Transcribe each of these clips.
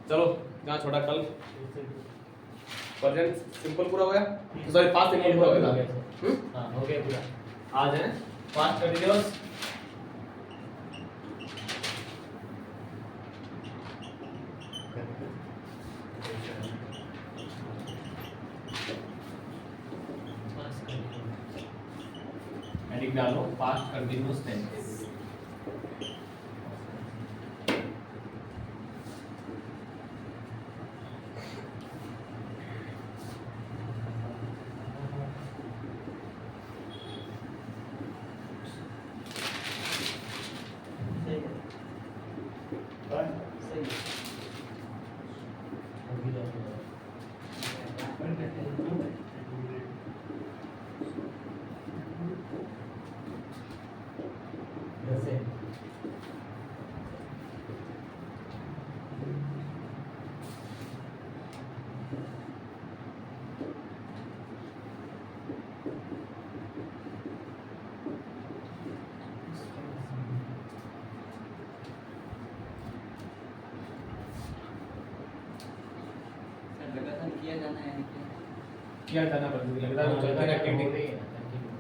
चलो यहाँ छोड़ा कल प्रेजेंट सिंपल पूरा हो गया, सॉरी पास्ट सिंपल पूरा हो गया। हाँ हो गया पूरा। आज है पास्ट कंटीन्यूअस। हेडिंग डालो पास्ट कंटीन्यूअस टेंस। किया जाना पड़ता है लगातार एक्टिविटी,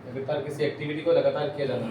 लगातार किसी एक्टिविटी को लगातार किया जाना।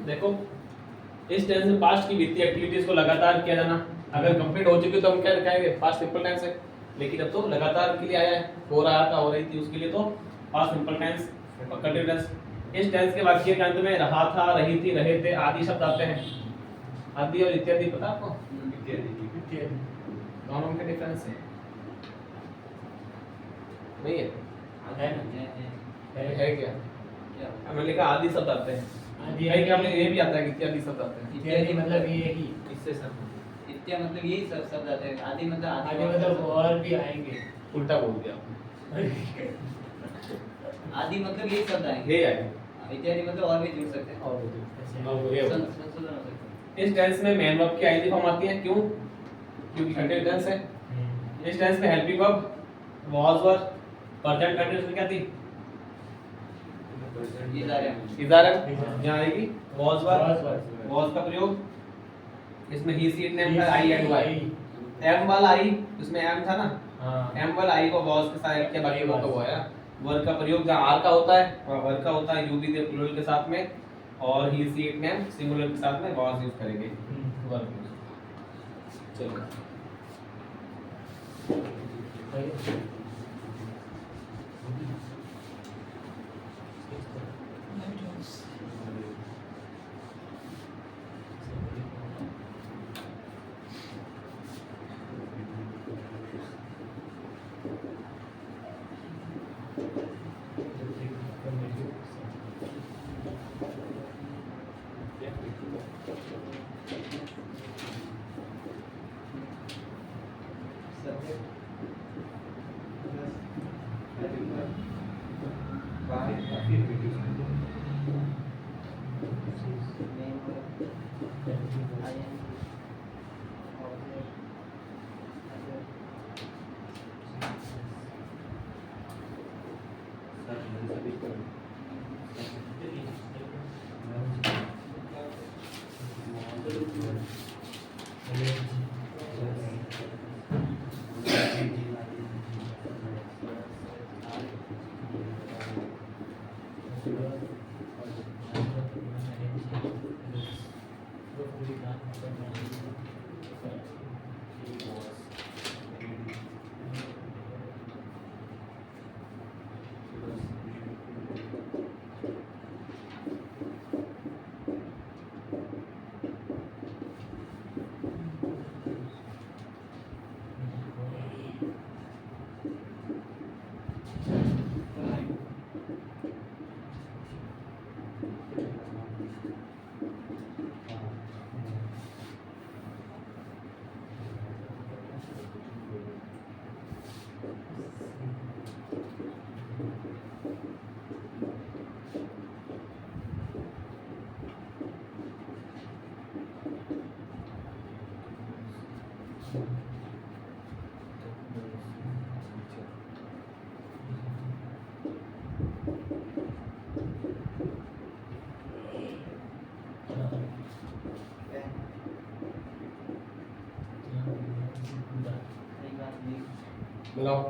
देखो इस टेंस में पास्ट की बीती एक्टिविटीज को लगातार किया जाना, अगर कंप्लीट हो चुकी तो हम क्या कहेंगे पास्ट सिंपल टेंस है, लेकिन अब तो लगातार के लिए आया है, हो रहा था हो रही थी उसके लिए तो पास्ट सिंपल टेंस और कंटीन्यूअस। इस टेंस के वाक्य के अंत में रहा था, रही थी, रहे थे आदि शब्द आते हैं। आदि और इत्यादि पता आपको? इत्यादि दोनों में डिफरेंस है नहीं है क्या? मैंने लिखा आदि शब्द आते हैं, आदि है क्या? ये भी आता है कि इत्यादि शब्द आते हैं। इत्यादि मतलब ये ही इससे सब इत्या मतलब यही सब शब्द आते हैं। आदि मतलब आगे मतलब और भी आएंगे। उल्टा बोल दिया आदि मतलब यही शब्द आएंगे, ये आएगा। इत्यादि मतलब और भी जुड़ सकते हैं और संशोधन हो सकता है। इस टेंस में मेन वर्ब की आईडी फॉर्म आती है, क्यों? क्योंकि कंटीन्यूअस टेंस है। इस टेंस में helping verb was were, present continuous में क्या थी? इजारम यहाँ आएगी वाज वर, वाज का प्रयोग। इसमें ही सी नेम था आई एंड वाई, एम वाला आई, उसमें एम था ना, एम वाला आई को वाज के साथ ऐड किया, बाकी वो तो वो आया वर्ग का प्रयोग जहाँ आर का होता है और वर्ग का होता है, यू भी दे प्लूरल के साथ में, और ही सी इट नेम सिंगुलर के साथ में वाज यूज करेंगे वर्ग। चलो मिलाओ।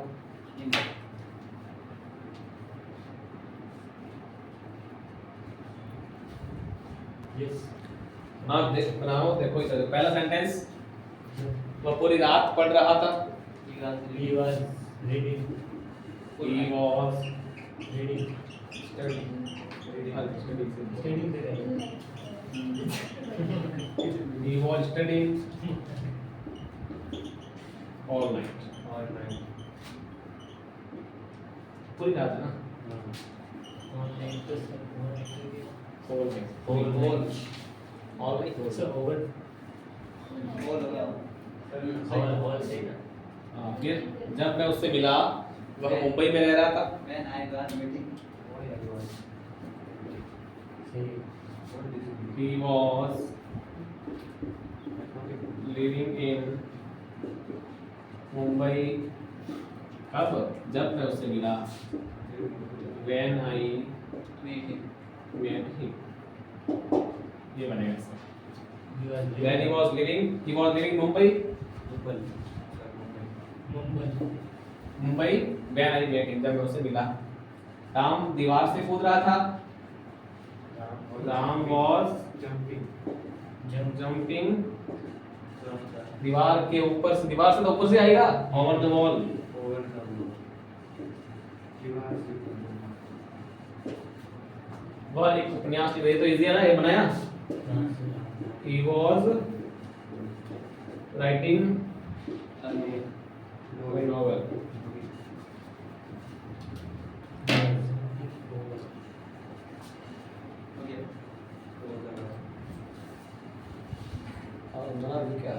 यस हाँ बनाओ, देखो इधर पहला सेंटेंस, वह पूरी रात पढ़ रहा था। he was reading He was reading studying studying the right He was studying all night. पूरी रात है ना? online to Whole night. all right so over all say ना फिर जब मैं उससे मिला, वह मुंबई में रह रहा था। When I got meeting, say He was living in Mumbai. कब? जब मैं उससे मिला। When I meeting. met him. ये बनेगा इसका। you are When he was living Mumbai. Mumbai when I met him, जब मैं उससे मिला। राम दीवार से कूद रहा था। राम was jumping दीवार के ऊपर से, दीवार से तो ऊपर से आएगा, over the wall। वह एक उपन्यास, ये तो इजी है ना, ये बनाया। He was writing a novel। Okay. और बना भी क्या?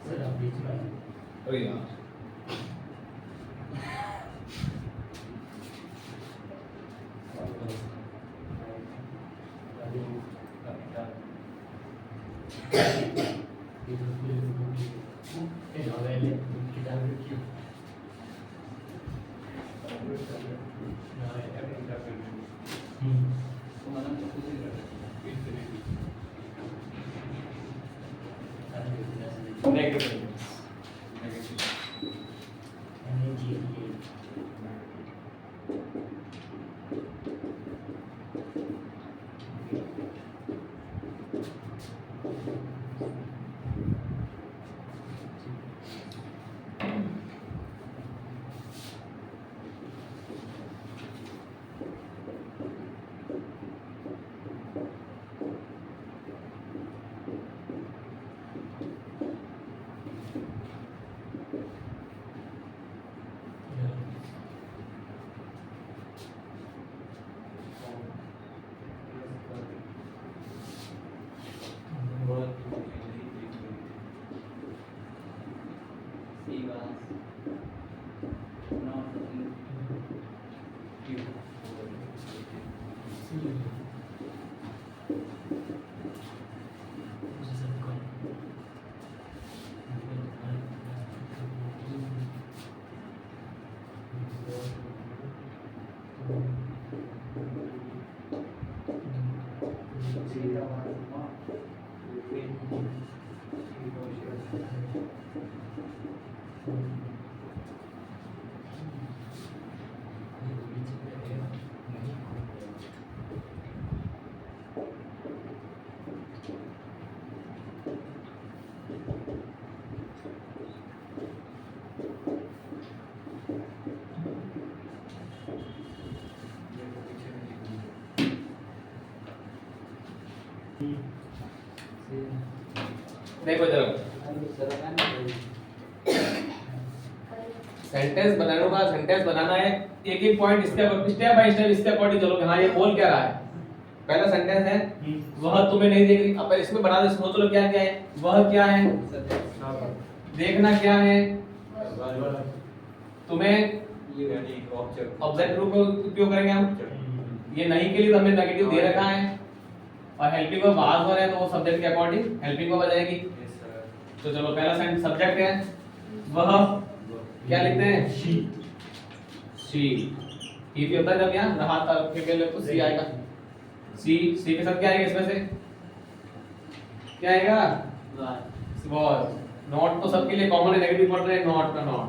सर आप बीच में अरे यार तो मतलब तो खुद ही कर नेगेटिव energy देखो जरा सेंटेंस बनाना है एक एक पॉइंट स्टेप बाय स्टेप इसके अकॉर्डिंग चलो हाँ ये बोल क्या रहा है। पहला सेंटेंस है वह तुम्हें नहीं देख रही। अब इसमें बना दो सोच लो क्या क्या है वह क्या है देखना क्या है तुम्हें ऑब्जेक्ट रूप में उपयोग करेंगे हम। ये नहीं के लिए तो हमने नेगेटिव दे रखा है और हेल्पिंग वर्ब वाज हो रहा है तो वो सब्जेक्ट के अकॉर्डिंग हेल्पिंग वर्ब आ जाएगी। तो चलो पहला सेंटेंस सब्जेक्ट है वह क्या लिखते हैं शी ही भी होता है जब यहाँ रहा था के पहले तो सी आएगा। सी के साथ क्या आएगा इसमें से क्या आएगा was नॉट तो सबके लिए कॉमन है नेगेटिव पढ़ रहे हैं नॉट का नॉट।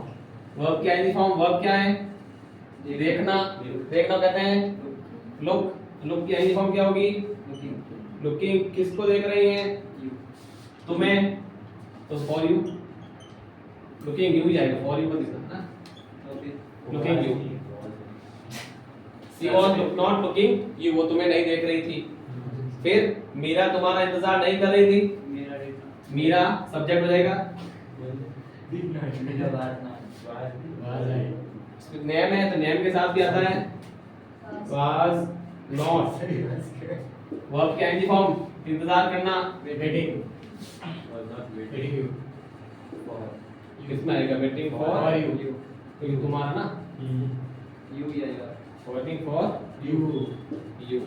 वर्ब क्या है फॉर्म वर्ब क्या है देखना कहते हैं लुक की एनी फॉर्म क्या होगी लुकिंग किसको देख रही हैं तुम्हें तो फॉर यू लुकिंग यू ही जाएगा फॉर यू मत लिखना ना looking you. She was not looking you वो तुम्हें नहीं देख रही थी। फिर मीरा तुम्हारा इंतजार नहीं कर रही थी मीरा सब्जेक्ट हो जाएगा। नेम है तो नेम के साथ भी आता है वाज नॉट। वर्ब क्या है फॉर्म इंतजार करना वेटिंग किसमें आएगा वेटिंग फॉर यू तो ये तुम्हारा ना यू ही आएगा waiting for you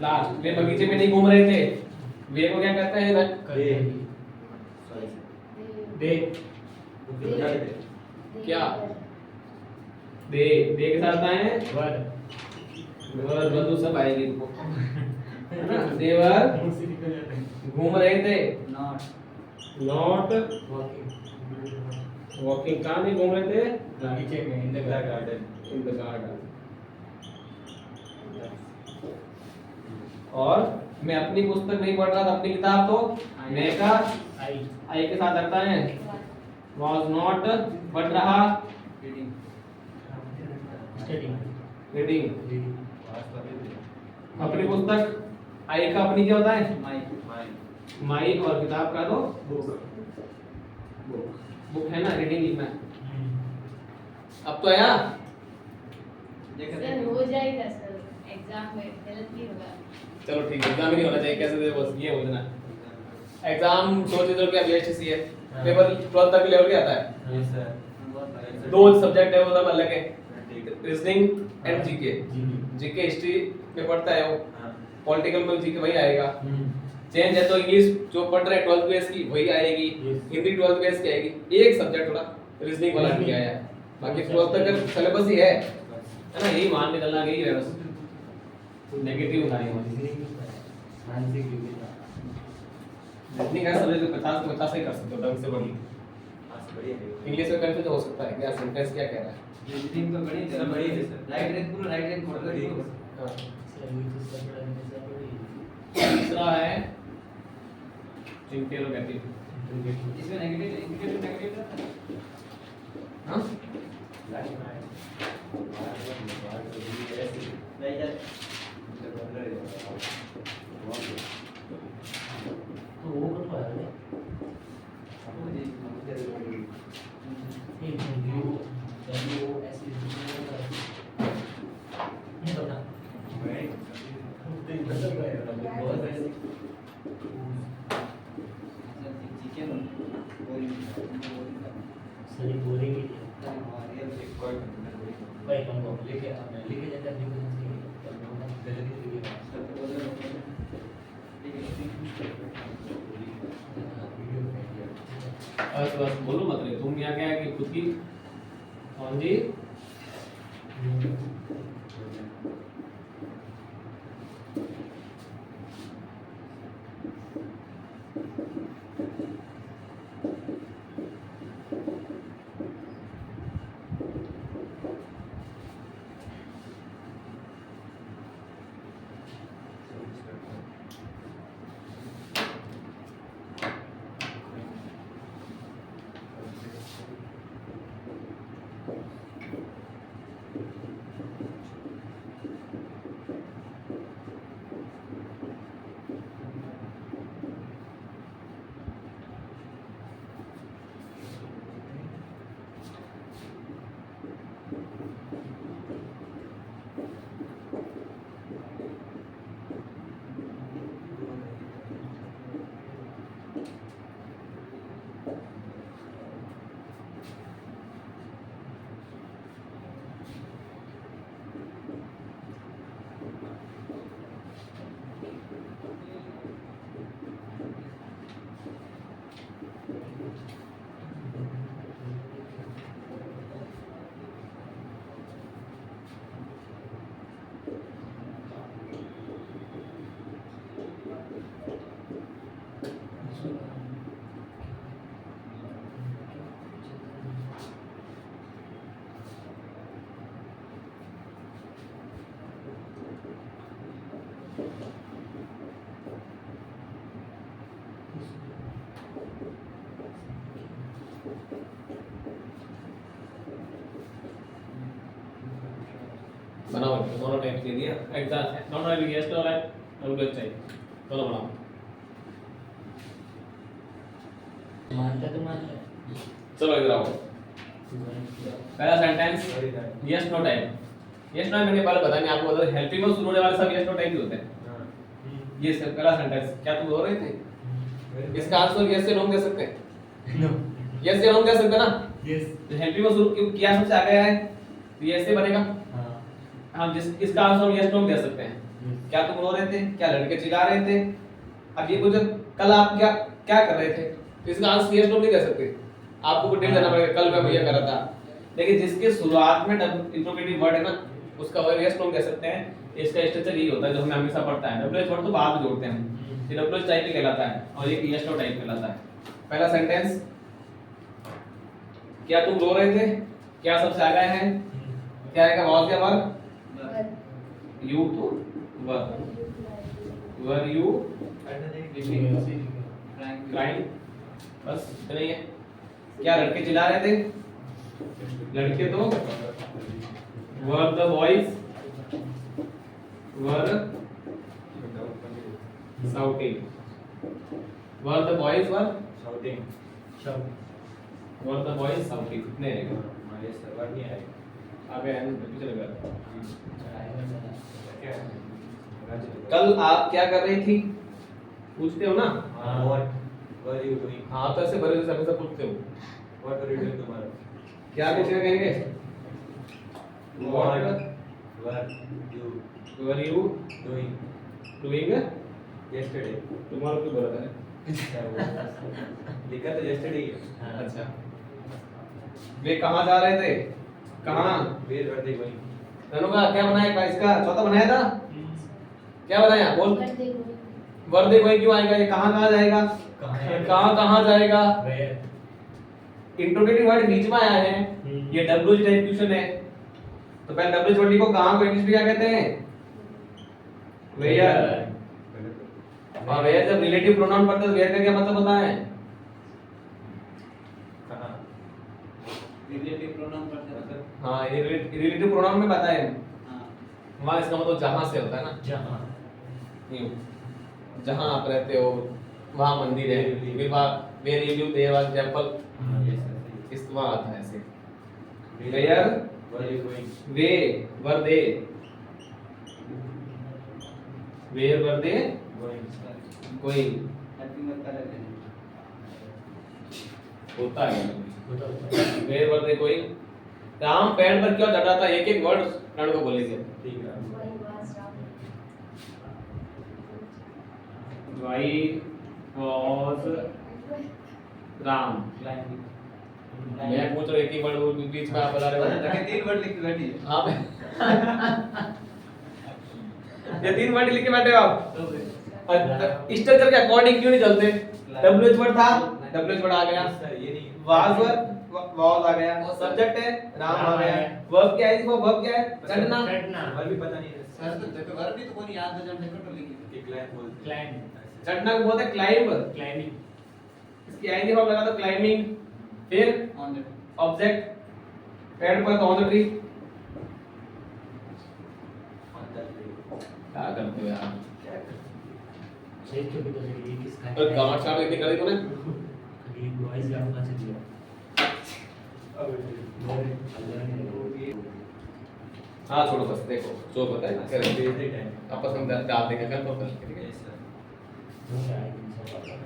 last way बगीचे में नहीं घूम रहे थे वे को क्या कहते हैं दे क्या दे के साथ आए हैं वर बंधु सब आएंगे इनको है ना देवर घूम रहे थे नॉट वॉकिंग कहाँ नहीं घूम रहे थे बगीचे में इन द गार्डन और मैं अपनी पुस्तक नहीं पढ़ रहा था अपनी किताब तो मैं का आई के साथ आता है was not पढ़ रहा रीडिंग अपनी पुस्तक आई का अपनी क्या होता है माई और किताब का तो बुक है ना रीडिंग लिखना है। अब तो आया सर हो जाएगा सर एग्जाम में गलत नहीं होगा। चलो ठीक है एग्जाम नहीं होना चाहिए कैसे दे बस ये हो जाना एग्जाम सोचे तो क्या बीएचसी है पेपर 12 तक लेवल के आता है दो सब्जेक्ट है वो सब अलग है reasoning and GK GK history में पढ़ता है वो पॉलिटिकल में जीके वही आएगा। चेंज है तो इंग्लिश जो पढ़ रहे हैं 12th बेस की वही आएगी हिंदी 12th बेस की आएगी एक सब्जेक्ट थोड़ा रीजनिंग वाला नहीं आया बाकी 12th तक सिलेबस ही है ना यही मान के चलना यही है बस नेगेटिव नहीं है रीजनिंग का सब्जेक्ट 50 ही कर सकते हो ढंग से पढ़ ली इंग्लिश में कंफ्यूज हो सकता है क्या सेंटेंस क्या कह रहा है रीजनिंग तो बड़ी है राइट रेंज पढ़ लो हाँ। दूसरा है इंटेरोगेटिव इसमें नेगेटिव हाँ तो वो कब आया है ये W S ये तो ना सही बोलेंगे भाई हमको लेके जाते हैं बस बोलो मत रे तुम यहाँ क्या है कि खुद की कौन जी बनाओ दोनों टाइप के लिए एग्जाम है नॉट ओनली यस और डब्ल्यू चाहिए दोनों बनाओ मानता तो मानता है चलो इधर आओ पहला sentence yes no type yes no मैंने पहले बताया आपको बता हेल्पिंग में शुरू होने वाले सब यस नो टाइप ही होते हैं ये पहला सेंटेंस क्या तुम बोल रहे थे इसका आंसर यस से नो दे सकते हैं नो यस या नो दे सकते हैं ना यस तो हेल्पिंग में शुरू किया सबसे आगे है तो ये ऐसे बनेगा हाँ हम जिस इसका आंसर हम यस नो दे सकते हैं क्या तुम रो रहे थे क्या लड़के चिल्ला रहे थे अब ये कुछ कल आप क्या क्या कर रहे थे तो इसका आंसर यस नो नहीं दे सकते आपको कुछ डिटेल देना पड़ेगा कल मैं भैया कर रहा था लेकिन जिसके शुरुआत में इंट्रोगेटिव वर्ड है ना उसका वर्ड यस नो कह सकते हैं इसका स्ट्रक्चर यही होता है जो हमें हमेशा पढ़ता है डब्ल्यूएच वर्ड तो बाद में जोड़ते हैं हम ये डब्ल्यूएच टाइप ही कहलाता है और ये यस नो टाइप कहलाता है पहला सेंटेंस क्या तुम रो रहे थे क्या सबसे आगे है क्या आएगा वाज क्या वर्ब यू तो वर यू क्राइम बस इतना ही है क्या लड़के चिल्ला रहे थे लड़के तो were the boys were shouting were the boys were were the boys shouting कितने आएगा आगे है पीछे लगा कल आप क्या कर रही थी पूछते हो ना हाँ तो ऐसे बड़े से हमेशा पूछते हो क्या पूछेगा कहेंगे what were you doing tomorrow क्यों बोला था लिखा तो yesterday ही है। अच्छा वे कहाँ जा रहे थे कहाँ Where were they going? Renuka क्या बनाया इसका चौथा बनाया था क्या बनाया बोल वर्दे कोई क्यों आएगा ये कहाँ कहाँ जाएगा कहाँ जाएगा इंट्रोगेटिव वर्ड बीच में आया है ये डब्ल्यूएच टाइप क्वेश्चन है तो पहले डब्ल्यूएच वर्ड को कहाँ को इंग्लिश में क्या कहते हैं वेयर और वेयर जब रिलेटिव प्रोनाउन पढ़ते हैं तो वेयर का क्या मतलब होता है कहाँ? रिलेटिव प्रोनाउन पढ़ते हैं हाँ ये रिलेटिव प्रोनाउन में बताया है हाँ वहाँ इसका मतलब जहाँ से होता है ना जहाँ यूं जहाँ आप रहते हो वहाँ मंदिर है विवाह वेर यू देव एग्जांपल इस वहाँ आता है ऐसे where Where are you going? Where were they where were they Going. Going helping में कर लेते हैं होता है होता है where were they going Ram पेड़ पर क्यों चढ़ रहा था एक एक वर्ड रण को बोल लीजिए ठीक है। Why was राम क्लाइंबिंग मैं पूछ रहा हूँ एक ही वर्ड बीच में आप बता रहे हो देखिए तीन वर्ड लिख के बैठी है आप ये तीन वर्ड लिख के बैठे हो आप स्ट्रक्चर के अकॉर्डिंग क्यों नहीं चलते डब्ल्यूएच वर्ड था डब्ल्यूएच वर्ड आ गया सर ये नहीं वाज वाज आ गया सब्जेक्ट है राम आ गया वर्ब क्या है इसको वर्ब क्या है चढ़ना और भी पता नहीं है सर तो देखो वर्ब भी तो कोई याद हो जाए देखो तो लिखी एक लाइन बोलते हैं। चढ़ना को बोलते हैं क्लाइंब इसकी आईडी फॉर्म लगा दो क्लाइंबिंग फिर ऑन द ऑब्जेक्ट पेड़ पर ऑन द ट्री क्या करते हो यार सही तो भी तो ये किसका और गांठ छाप इतनी कर दी तूने ये वॉइस यार कहाँ से दिया हाँ छोड़ो बस देखो जो बताए ना कह रहे Basic है। आपस में डाल देंगे कंफर्म करके ठीक है Yes, sir। हो गया है इन सब बात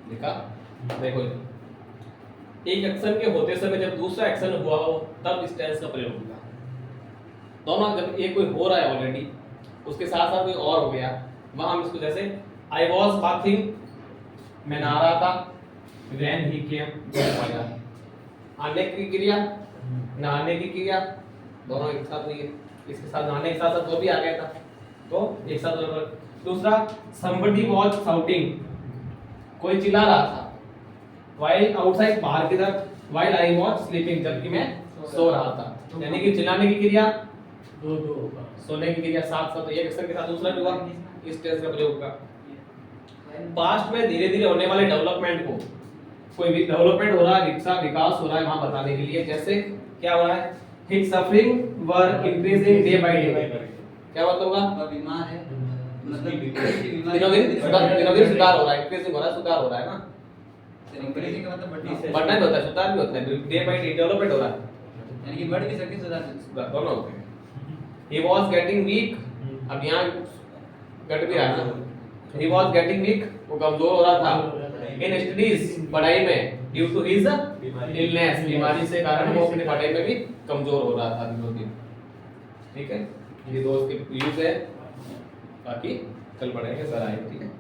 लिखा देखो, एक एक्शन के होते समय जब दूसरा एक्शन हुआ हो तब इस टेंस का प्रयोग होगा। दोनों जब एक कोई हो रहा है ऑलरेडी, उसके साथ साथ कोई और हो गया, वहां हम इसको जैसे आई वॉज बाथिंग, मैं नहा रहा था, व्हेन ही केम आया, आने की क्रिया नहाने की क्रिया दोनों एक साथ हुई है। इसके साथ नहाने के साथ साथ वो भी आ गया था, तो एक साथ बराबर। दूसरा somebody was shouting, कोई चिल्ला रहा था, while outside बाहर की तरफ, while I was sleeping, जबकि मैं सो रहा था। यानी कि चिल्लाने की क्रिया दो दो होगा, सोने की क्रिया साथ साथ एक एक्शन के साथ दूसरा भी हुआ, इस टेंस का प्रयोग होगा। पास्ट में धीरे धीरे होने वाले डेवलपमेंट को, कोई भी डेवलपमेंट हो रहा है, विकास हो रहा है वहां बताने के लिए, जैसे क्या हो रहा है, his suffering were increasing day by day, क्या मतलब होगा, वह बीमार है, मतलब दिनों दिन सुधार हो रहा है, इंक्रीजिंग हो रहा है, सुधार हो रहा है ना, इंक्रीजिंग का मतलब बढ़ना, बढ़ना भी होता है, सुधार भी होता है, डे बाय डे डेवलपमेंट हो रहा है, यानी कि बढ़ भी सकती सुधार भी सकती। दोनों होते हैं। He was getting weak, अब यहाँ घट भी रहा है ना, he was getting weak, वो कमजोर हो रहा था, in studies, पढ़ाई में, due to his illness, बीमारी से कारण वो अपनी पढ़ाई में भी कमजोर हो रहा था दिनों दिन। ठीक है, ये दो उसके यूज है, बाकी कल पढ़ेंगे सर आए, ठीक है।